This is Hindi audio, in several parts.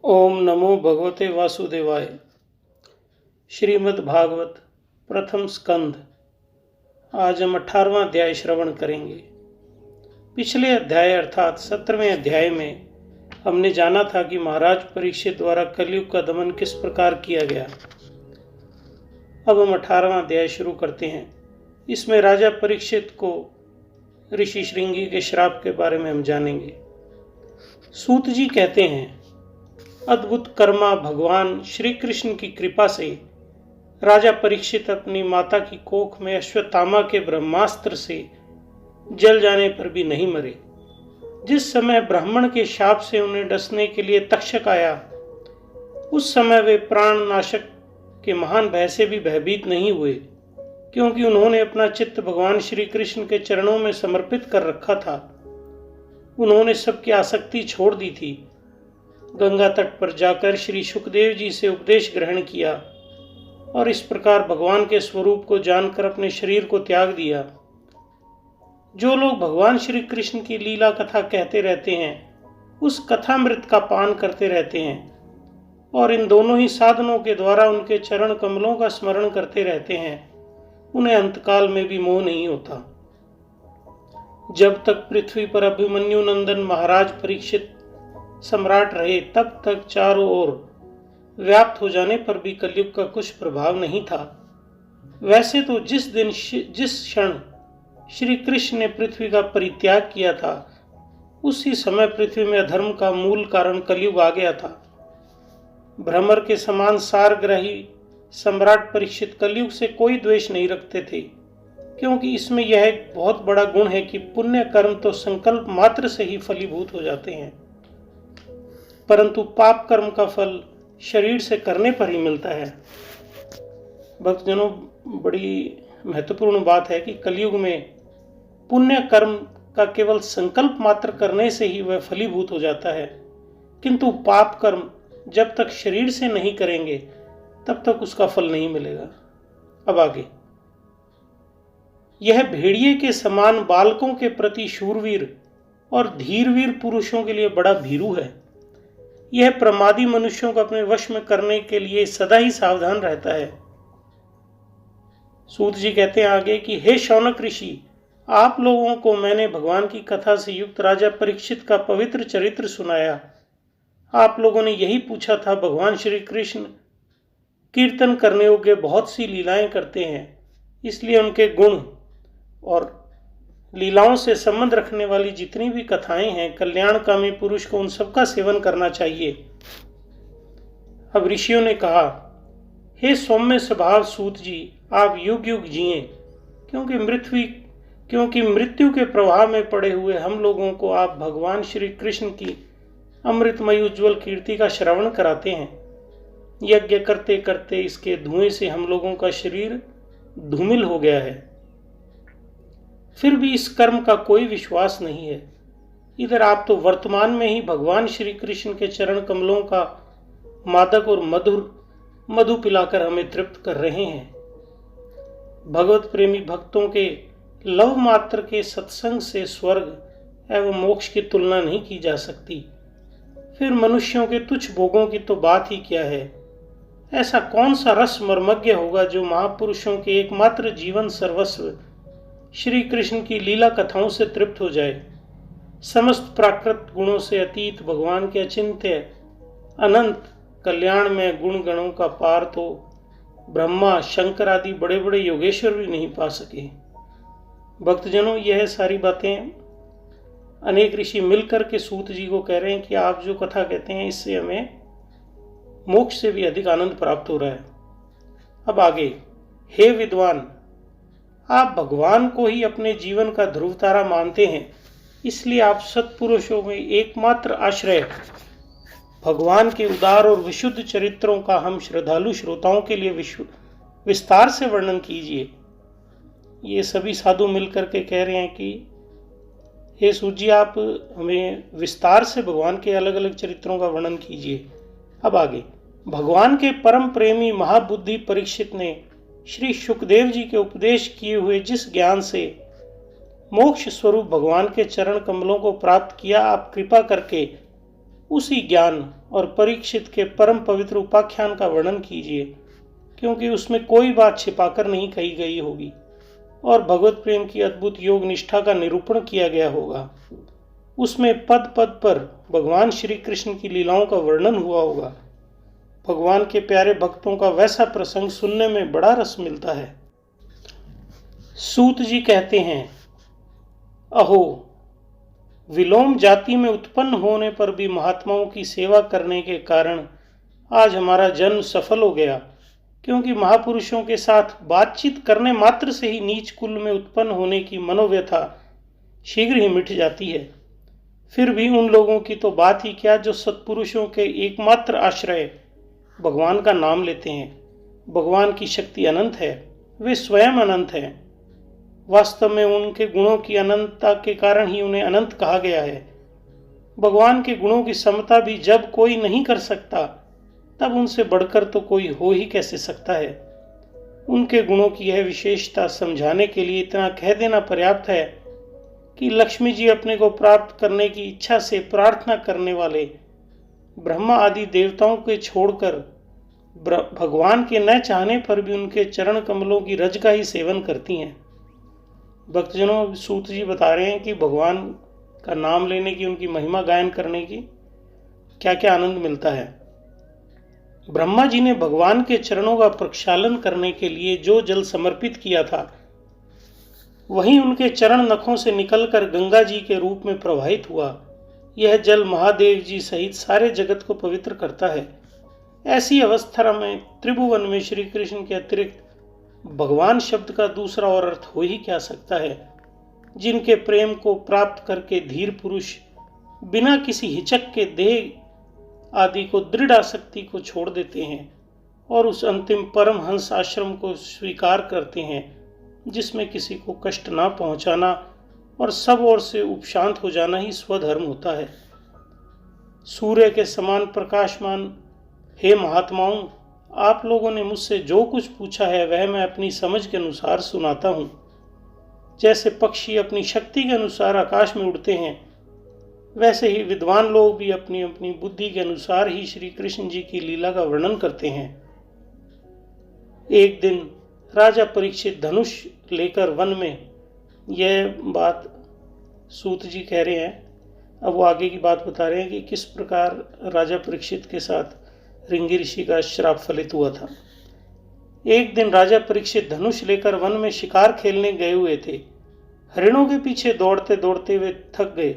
ओम नमो भगवते वासुदेवाय। श्रीमद् भागवत प्रथम स्कंध। आज हम 18वां अध्याय श्रवण करेंगे। पिछले अध्याय अर्थात 17वें अध्याय में हमने जाना था कि महाराज परीक्षित द्वारा कलयुग का दमन किस प्रकार किया गया। अब हम 18वां अध्याय शुरू करते हैं। इसमें राजा परीक्षित को ऋषि श्रृंगी के श्राप के बारे में हम जानेंगे। सूत जी कहते हैं, अद्भुत कर्मा भगवान श्री कृष्ण की कृपा से राजा परीक्षित अपनी माता की कोख में अश्वत्थामा के ब्रह्मास्त्र से जल जाने पर भी नहीं मरे। जिस समय ब्राह्मण के शाप से उन्हें डसने के लिए तक्षक आया, उस समय वे प्राण नाशक के महान भय से भी भयभीत नहीं हुए, क्योंकि उन्होंने अपना चित्त भगवान श्री कृष्ण के चरणों में समर्पित कर रखा था। उन्होंने सबकी आसक्ति छोड़ दी थी। गंगा तट पर जाकर श्री सुखदेव जी से उपदेश ग्रहण किया और इस प्रकार भगवान के स्वरूप को जानकर अपने शरीर को त्याग दिया। जो लोग भगवान श्री कृष्ण की लीला कथा कहते रहते हैं, उस कथामृत का पान करते रहते हैं और इन दोनों ही साधनों के द्वारा उनके चरण कमलों का स्मरण करते रहते हैं, उन्हें अंतकाल में भी मोह नहीं होता। जब तक पृथ्वी पर अभिमन्यु नंदन महाराज परीक्षित सम्राट रहे, तब तक चारों ओर व्याप्त हो जाने पर भी कलयुग का कुछ प्रभाव नहीं था। वैसे तो जिस क्षण श्री कृष्ण ने पृथ्वी का परित्याग किया था, उसी समय पृथ्वी में अधर्म का मूल कारण कलयुग आ गया था। भ्रमर के समान सारग्राही सम्राट परीक्षित कलयुग से कोई द्वेष नहीं रखते थे, क्योंकि इसमें यह एक बहुत बड़ा गुण है कि पुण्य कर्म तो संकल्प मात्र से ही फलीभूत हो जाते हैं, परंतु पाप कर्म का फल शरीर से करने पर ही मिलता है। भक्तजनों, बड़ी महत्वपूर्ण बात है कि कलयुग में पुण्य कर्म का केवल संकल्प मात्र करने से ही वह फलीभूत हो जाता है, किंतु पाप कर्म जब तक शरीर से नहीं करेंगे तब तक उसका फल नहीं मिलेगा। अब आगे, यह भेड़िए के समान बालकों के प्रति शूरवीर और धीरवीर पुरुषों के लिए बड़ा भीरू है। यह प्रमादी मनुष्यों को अपने वश में करने के लिए सदा ही सावधान रहता है। सूत जी कहते हैं आगे कि हे शौनक ऋषि, आप लोगों को मैंने भगवान की कथा से युक्त राजा परीक्षित का पवित्र चरित्र सुनाया। आप लोगों ने यही पूछा था, भगवान श्री कृष्ण कीर्तन करने योग्य बहुत सी लीलाएं करते हैं, इसलिए उनके गुण और लीलाओं से संबंध रखने वाली जितनी भी कथाएं हैं, कल्याणकामी पुरुष को उन सबका सेवन करना चाहिए। अब ऋषियों ने कहा, हे सौम्य स्वभाव सूत जी, आप युग युग जिए, क्योंकि मृत्यु के प्रवाह में पड़े हुए हम लोगों को आप भगवान श्री कृष्ण की अमृतमय उज्ज्वल कीर्ति का श्रवण कराते हैं। यज्ञ करते करते इसके धुएं से हम लोगों का शरीर धूमिल हो गया है, फिर भी इस कर्म का कोई विश्वास नहीं है। इधर आप तो वर्तमान में ही भगवान श्री कृष्ण के चरण कमलों का मादक और मधु पिलाकर हमें तृप्त कर रहे हैं। भगवत प्रेमी भक्तों के लव मात्र के सत्संग से स्वर्ग एवं मोक्ष की तुलना नहीं की जा सकती, फिर मनुष्यों के तुच्छ भोगों की तो बात ही क्या है। ऐसा कौन सा रस मर्मज्ञ होगा जो महापुरुषों के एकमात्र जीवन सर्वस्व श्री कृष्ण की लीला कथाओं से तृप्त हो जाए। समस्त प्राकृत गुणों से अतीत भगवान के अचिंत्य अनंत कल्याण में गुण गणों का पार तो ब्रह्मा शंकर आदि बड़े बड़े योगेश्वर भी नहीं पा सके। भक्तजनों, यह सारी बातें अनेक ऋषि मिलकर के सूत जी को कह रहे हैं कि आप जो कथा कहते हैं, इससे हमें मोक्ष से भी अधिक आनंद प्राप्त हो रहा है। अब आगे, हे विद्वान, आप भगवान को ही अपने जीवन का ध्रुव तारा मानते हैं, इसलिए आप सत्पुरुषों में एकमात्र आश्रय भगवान के उदार और विशुद्ध चरित्रों का हम श्रद्धालु श्रोताओं के लिए विस्तार से वर्णन कीजिए। ये सभी साधु मिलकर के कह रहे हैं कि हे सूत जी, आप हमें विस्तार से भगवान के अलग अलग चरित्रों का वर्णन कीजिए। अब आगे, भगवान के परम प्रेमी महाबुद्धि परीक्षित ने श्री सुखदेव जी के उपदेश किए हुए जिस ज्ञान से मोक्ष स्वरूप भगवान के चरण कमलों को प्राप्त किया, आप कृपा करके उसी ज्ञान और परीक्षित के परम पवित्र उपाख्यान का वर्णन कीजिए, क्योंकि उसमें कोई बात छिपाकर नहीं कही गई होगी और भगवत प्रेम की अद्भुत योग निष्ठा का निरूपण किया गया होगा। उसमें पद पद पर भगवान श्री कृष्ण की लीलाओं का वर्णन हुआ होगा। भगवान के प्यारे भक्तों का वैसा प्रसंग सुनने में बड़ा रस मिलता है। सूत जी कहते हैं, अहो, विलोम जाति में उत्पन्न होने पर भी महात्माओं की सेवा करने के कारण आज हमारा जन्म सफल हो गया, क्योंकि महापुरुषों के साथ बातचीत करने मात्र से ही नीच कुल में उत्पन्न होने की मनोव्यथा शीघ्र ही मिट जाती है। फिर भी उन लोगों की तो बात ही क्या जो सत्पुरुषों के एकमात्र आश्रय भगवान का नाम लेते हैं। भगवान की शक्ति अनंत है, वे स्वयं अनंत हैं। वास्तव में उनके गुणों की अनंतता के कारण ही उन्हें अनंत कहा गया है। भगवान के गुणों की समता भी जब कोई नहीं कर सकता, तब उनसे बढ़कर तो कोई हो ही कैसे सकता है। उनके गुणों की यह विशेषता समझाने के लिए इतना कह देना पर्याप्त है कि लक्ष्मी जी अपने को प्राप्त करने की इच्छा से प्रार्थना करने वाले ब्रह्मा आदि देवताओं के छोड़कर भगवान के न चाहने पर भी उनके चरण कमलों की रज का ही सेवन करती हैं। भक्तजनों, सूत जी बता रहे हैं कि भगवान का नाम लेने की, उनकी महिमा गायन करने की क्या क्या आनंद मिलता है। ब्रह्मा जी ने भगवान के चरणों का प्रक्षालन करने के लिए जो जल समर्पित किया था, वहीं उनके चरण नखों से निकलकर गंगा जी के रूप में प्रवाहित हुआ। यह जल महादेव जी सहित सारे जगत को पवित्र करता है। ऐसी अवस्था में त्रिभुवन में श्री कृष्ण के अतिरिक्त भगवान शब्द का दूसरा और अर्थ हो ही क्या सकता है। जिनके प्रेम को प्राप्त करके धीर पुरुष बिना किसी हिचक के देह आदि को दृढ़ आसक्ति को छोड़ देते हैं और उस अंतिम परम हंस आश्रम को स्वीकार करते हैं, जिसमें किसी को कष्ट ना पहुंचाना और सब ओर से उपशांत हो जाना ही स्वधर्म होता है। सूर्य के समान प्रकाशमान हे महात्माओं, आप लोगों ने मुझसे जो कुछ पूछा है वह मैं अपनी समझ के अनुसार सुनाता हूँ। जैसे पक्षी अपनी शक्ति के अनुसार आकाश में उड़ते हैं, वैसे ही विद्वान लोग भी अपनी अपनी बुद्धि के अनुसार ही श्री कृष्ण जी की लीला का वर्णन करते हैं। एक दिन राजा परीक्षित धनुष लेकर वन में, यह बात सूत जी कह रहे हैं। अब वो आगे की बात बता रहे हैं कि किस प्रकार राजा परीक्षित के साथ रिंगी ऋषि का श्राप फलित हुआ था। एक दिन राजा परीक्षित धनुष लेकर वन में शिकार खेलने गए हुए थे। हरिणों के पीछे दौड़ते दौड़ते वे थक गए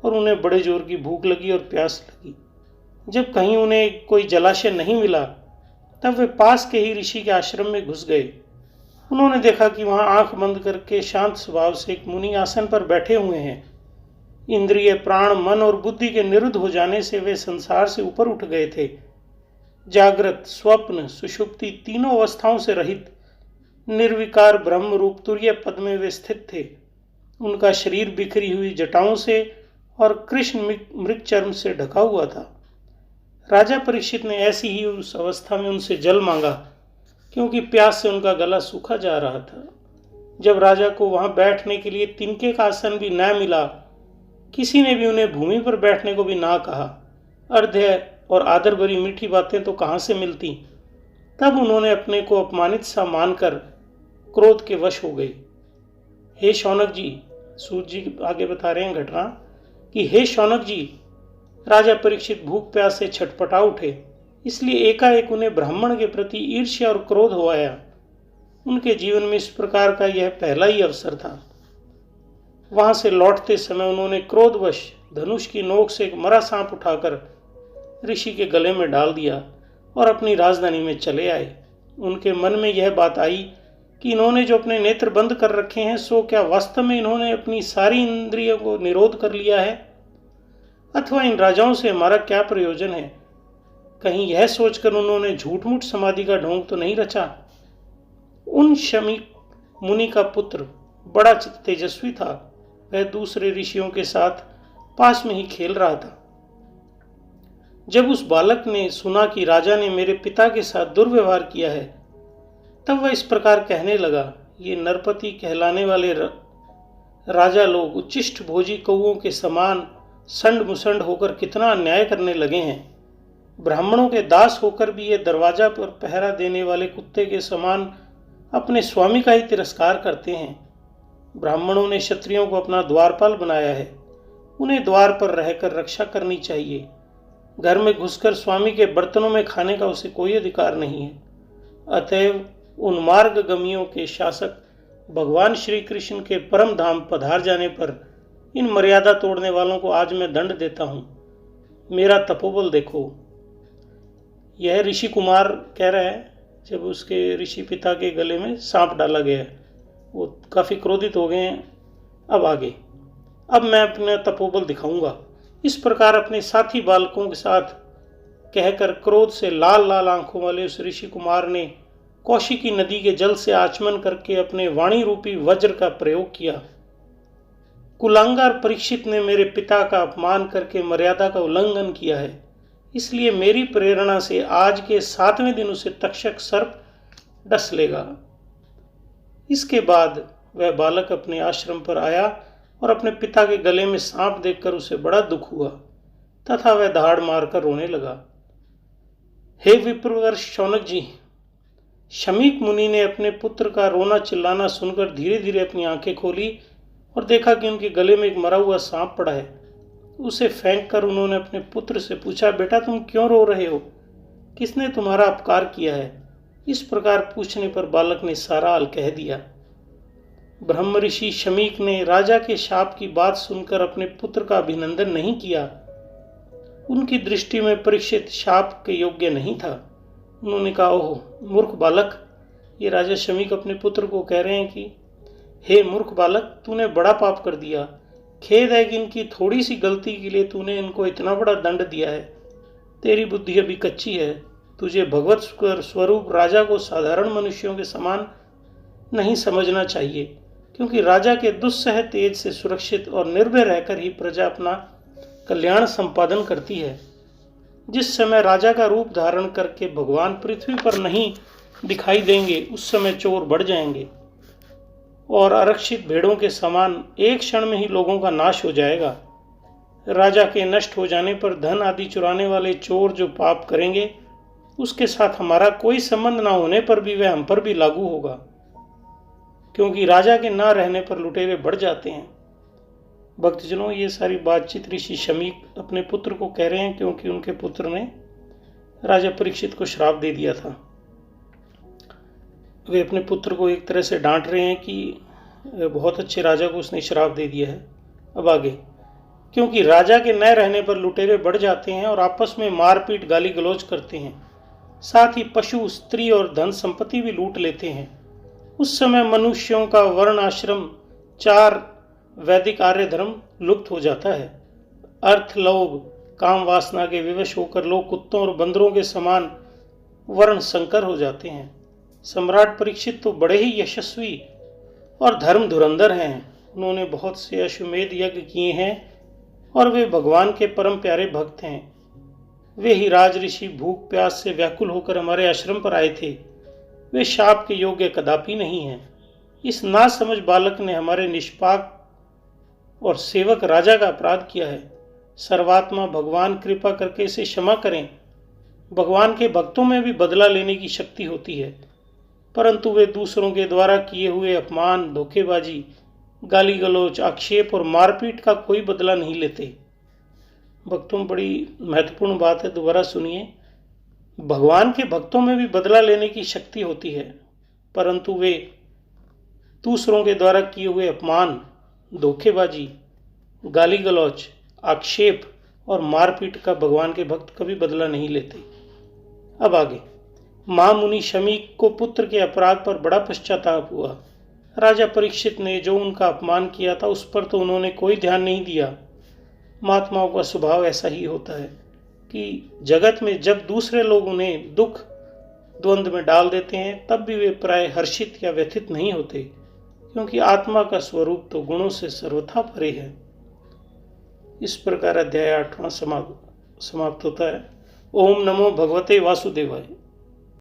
और उन्हें बड़े जोर की भूख लगी और प्यास लगी। जब कहीं उन्हें कोई जलाशय नहीं मिला, तब वे पास के ही ऋषि के आश्रम में घुस गए। उन्होंने देखा कि वहां आंख बंद करके शांत स्वभाव से एक मुनि आसन पर बैठे हुए हैं। इंद्रिय, प्राण, मन और बुद्धि के निरुद्ध हो जाने से वे संसार से ऊपर उठ गए थे। जागृत, स्वप्न, सुषुप्ति तीनों अवस्थाओं से रहित निर्विकार ब्रह्म रूप तुर्य पद में वे स्थित थे। उनका शरीर बिखरी हुई जटाओं से और कृष्ण मृग चर्म से ढका हुआ था। राजा परीक्षित ने ऐसी ही उस अवस्था में उनसे जल मांगा, क्योंकि प्यास से उनका गला सूखा जा रहा था। जब राजा को वहां बैठने के लिए तिनके का आसन भी न मिला, किसी ने भी उन्हें भूमि पर बैठने को भी ना कहा, अर्ध्य और आदर भरी मीठी बातें तो कहां से मिलती। तब उन्होंने अपने को अपमानित सा मानकर क्रोध के वश हो गए। हे शौनक जी, सूत जी आगे बता रहे हैं घटना कि हे शौनक जी, राजा परीक्षित भूख प्यास से छटपटा उठे, इसलिए एकाएक उन्हें ब्राह्मण के प्रति ईर्ष्या और क्रोध हो आया। उनके जीवन में इस प्रकार का यह पहला ही अवसर था। वहां से लौटते समय उन्होंने क्रोधवश धनुष की नोक से एक मरा सांप उठाकर ऋषि के गले में डाल दिया और अपनी राजधानी में चले आए। उनके मन में यह बात आई कि इन्होंने जो अपने नेत्र बंद कर रखे हैं, सो क्या वास्तव में इन्होंने अपनी सारी इंद्रियों को निरोध कर लिया है, अथवा इन राजाओं से हमारा क्या प्रयोजन है। कहीं यह सोचकर उन्होंने झूठ मूठ समाधि का ढोंग तो नहीं रचा। उन शमी मुनि का पुत्र बड़ा तेजस्वी था। वह दूसरे ऋषियों के साथ पास में ही खेल रहा था। जब उस बालक ने सुना कि राजा ने मेरे पिता के साथ दुर्व्यवहार किया है, तब वह इस प्रकार कहने लगा, ये नरपति कहलाने वाले राजा लोग उच्चिष्ट भोजी कौओं के समान संड मुसंड होकर कितना अन्याय करने लगे हैं। ब्राह्मणों के दास होकर भी ये दरवाजा पर पहरा देने वाले कुत्ते के समान अपने स्वामी का ही तिरस्कार करते हैं। ब्राह्मणों ने क्षत्रियों को अपना द्वारपाल बनाया है, उन्हें द्वार पर रहकर रक्षा करनी चाहिए। घर में घुसकर स्वामी के बर्तनों में खाने का उसे कोई अधिकार नहीं है। अतएव उन मार्गगमियों के शासक भगवान श्री कृष्ण के परम धाम पधार जाने पर इन मर्यादा तोड़ने वालों को आज मैं दंड देता हूं। मेरा तपोबल देखो। यह ऋषि कुमार कह रहा है जब उसके ऋषि पिता के गले में सांप डाला गया। वो काफी क्रोधित हो गए हैं। अब आगे, अब मैं अपना तपोबल दिखाऊंगा। इस प्रकार अपने साथी बालकों के साथ कहकर क्रोध से लाल लाल आंखों वाले उस ऋषि कुमार ने कौशिकी नदी के जल से आचमन करके अपने वाणी रूपी वज्र का प्रयोग किया। कुलांगार परीक्षित ने मेरे पिता का अपमान करके मर्यादा का उल्लंघन किया है, इसलिए मेरी प्रेरणा से आज के 7वें दिन उसे तक्षक सर्प डस लेगा। इसके बाद वह बालक अपने आश्रम पर आया और अपने पिता के गले में सांप देखकर उसे बड़ा दुख हुआ तथा वह दहाड़ मारकर रोने लगा। हे विप्रवर्ष शौनक जी, शमीक मुनि ने अपने पुत्र का रोना चिल्लाना सुनकर धीरे धीरे अपनी आंखें खोली और देखा कि उनके गले में एक मरा हुआ सांप पड़ा है। उसे फेंक कर उन्होंने अपने पुत्र से पूछा, बेटा तुम क्यों रो रहे हो? किसने तुम्हारा अपकार किया है? इस प्रकार पूछने पर बालक ने सारा हाल कह दिया। ब्रह्म ऋषि शमीक ने राजा के शाप की बात सुनकर अपने पुत्र का अभिनंदन नहीं किया। उनकी दृष्टि में परीक्षित शाप के योग्य नहीं था। उन्होंने कहा, ओह मूर्ख बालक। ये राजा शमीक अपने पुत्र को कह रहे हैं कि हे मूर्ख बालक, तूने बड़ा पाप कर दिया। खेद है कि इनकी थोड़ी सी गलती के लिए तूने इनको इतना बड़ा दंड दिया है। तेरी बुद्धि अभी कच्ची है। तुझे भगवत स्वरूप राजा को साधारण मनुष्यों के समान नहीं समझना चाहिए, क्योंकि राजा के दुस्सह तेज से सुरक्षित और निर्भय रहकर ही प्रजा अपना कल्याण संपादन करती है। जिस समय राजा का रूप धारण करके भगवान पृथ्वी पर नहीं दिखाई देंगे, उस समय चोर बढ़ जाएंगे और आरक्षित भेड़ों के समान एक क्षण में ही लोगों का नाश हो जाएगा। राजा के नष्ट हो जाने पर धन आदि चुराने वाले चोर जो पाप करेंगे, उसके साथ हमारा कोई संबंध ना होने पर भी वह हम पर भी लागू होगा, क्योंकि राजा के ना रहने पर लुटेरे बढ़ जाते हैं। भक्तजनों, ये सारी बातचीत ऋषि शमीक अपने पुत्र को कह रहे हैं, क्योंकि उनके पुत्र ने राजा परीक्षित को श्राप दे दिया था। वे अपने पुत्र को एक तरह से डांट रहे हैं कि बहुत अच्छे राजा को उसने श्राप दे दिया है। अब आगे, क्योंकि राजा के न रहने पर लुटेरे बढ़ जाते हैं और आपस में मारपीट गाली गलौज करते हैं, साथ ही पशु, स्त्री और धन संपत्ति भी लूट लेते हैं। उस समय मनुष्यों का वर्ण आश्रम 4 वैदिक आर्य धर्म लुप्त हो जाता है। अर्थ, लोभ, काम वासना के विवश होकर लोग कुत्तों और बंदरों के समान वर्ण संकर हो जाते हैं। सम्राट परीक्षित तो बड़े ही यशस्वी और धर्म धुरंधर हैं। उन्होंने बहुत से अश्वमेध यज्ञ किए हैं और वे भगवान के परम प्यारे भक्त हैं। वे ही राज ऋषि भूख प्यास से व्याकुल होकर हमारे आश्रम पर आए थे। वे शाप के योग्य कदापि नहीं हैं। इस नासमझ बालक ने हमारे निष्पाक और सेवक राजा का अपराध किया है। सर्वात्मा भगवान कृपा करके इसे क्षमा करें। भगवान के भक्तों में भी बदला लेने की शक्ति होती है, परंतु वे दूसरों के द्वारा किए हुए अपमान, धोखेबाजी, गाली गलौज, आक्षेप और मारपीट का कोई बदला नहीं लेते। भक्तों, बड़ी महत्वपूर्ण बात है, दोबारा सुनिए। भगवान के भक्तों में भी बदला लेने की शक्ति होती है, परंतु वे दूसरों के द्वारा किए हुए अपमान, धोखेबाजी, गाली गलौज, आक्षेप और मारपीट का भगवान के भक्त कभी बदला नहीं लेते। अब आगे, महामुनि शमीक को पुत्र के अपराध पर बड़ा पश्चाताप हुआ। राजा परीक्षित ने जो उनका अपमान किया था उस पर तो उन्होंने कोई ध्यान नहीं दिया। महात्माओं का स्वभाव ऐसा ही होता है कि जगत में जब दूसरे लोग उन्हें दुख द्वंद्व में डाल देते हैं, तब भी वे प्राय हर्षित या व्यथित नहीं होते, क्योंकि आत्मा का स्वरूप तो गुणों से सर्वथा परे है। इस प्रकार अध्याय 8वां समाप्त होता है। ओम नमो भगवते वासुदेवाय।